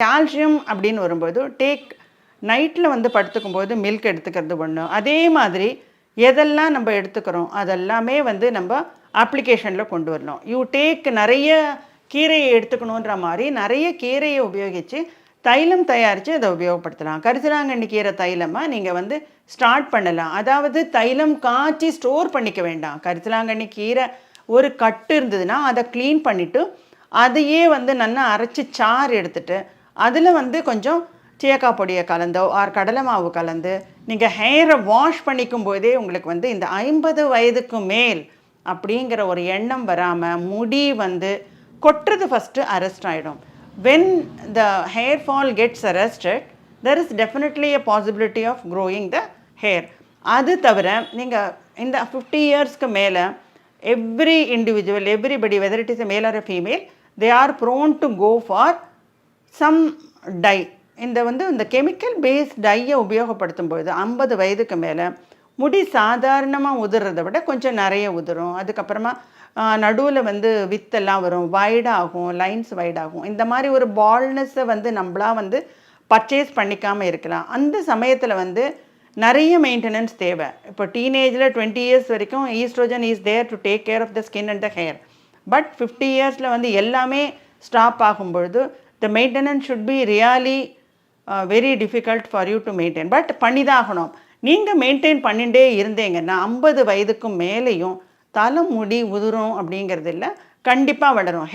Calcium அப்படின்னு வரும்போது நைட்டில் வந்து படுத்துக்கும்போது மில்க் எடுத்துக்கிறது ஒன்று. அதே மாதிரி எதெல்லாம் நம்ம எடுத்துக்கிறோம் அதெல்லாமே வந்து நம்ம அப்ளிகேஷனில் கொண்டு வரணும். நிறைய கீரையை எடுத்துக்கணுன்ற மாதிரி நிறைய கீரையை உபயோகித்து தைலம் தயாரித்து அதை உபயோகப்படுத்தலாம். கரிசலாங்கண்ணி கீரை தைலமாக நீங்கள் வந்து ஸ்டார்ட் பண்ணலாம். அதாவது தைலம் காய்ச்சி ஸ்டோர் பண்ணிக்க வேண்டாம். கரிசலாங்கண்ணி கீரை ஒரு கட்டு இருந்ததுன்னா அதை க்ளீன் பண்ணிவிட்டு அதையே வந்து நல்லா அரைச்சி சாறு எடுத்துகிட்டு அதில் வந்து கொஞ்சம் சீயக்காய் பொடியை கலந்தோ கடலை மாவு கலந்து நீங்கள் ஹேரை வாஷ் பண்ணிக்கும் போதே உங்களுக்கு வந்து இந்த 50 வயதுக்கு மேல் அப்படிங்கிற ஒரு எண்ணம் வராமல் முடி வந்து கொட்டுறது ஃபஸ்ட்டு அரெஸ்ட் ஆகிடும். When the hair fall gets arrested there is definitely a possibility of growing the hair. அது தவிர நீங்கள் இந்த 50 இயர்ஸ்க்கு மேலே everybody whether it is a male or a female they are prone to go for some dye. இந்த chemical paste டையை உபயோகப்படுத்தும் பொழுது 50 வயதுக்கு மேலே முடி சாதாரணமாக உதிர்றதை விட கொஞ்சம் நிறைய உதிரும். அதுக்கப்புறமா நடுவில் வந்து வித்தெல்லாம் வரும், வைடாகும், லைன்ஸ் வைடாகும். இந்த மாதிரி ஒரு பால்னஸை வந்து நம்மளாக வந்து பர்ச்சேஸ் பண்ணிக்காமல் இருக்கலாம். அந்த சமயத்தில் வந்து நிறைய மெயின்டெனன்ஸ் தேவை. இப்போ டீனேஜில் 20 இயர்ஸ் வரைக்கும் estrogen is there to take care of the skin and the hair. But 50 இயர்ஸில் வந்து எல்லாமே ஸ்டாப் ஆகும்பொழுது the maintenance should be really very difficult for you to maintain. But பண்ணி தான் ஆகணும். நீங்கள் மெயின்டைன் பண்ணிகிட்டே இருந்தீங்கன்னா 50 வயதுக்கும் மேலேயும் தலைமுடி உதிரும் அப்படிங்கிறது இல்லை, கண்டிப்பாக வளரும்.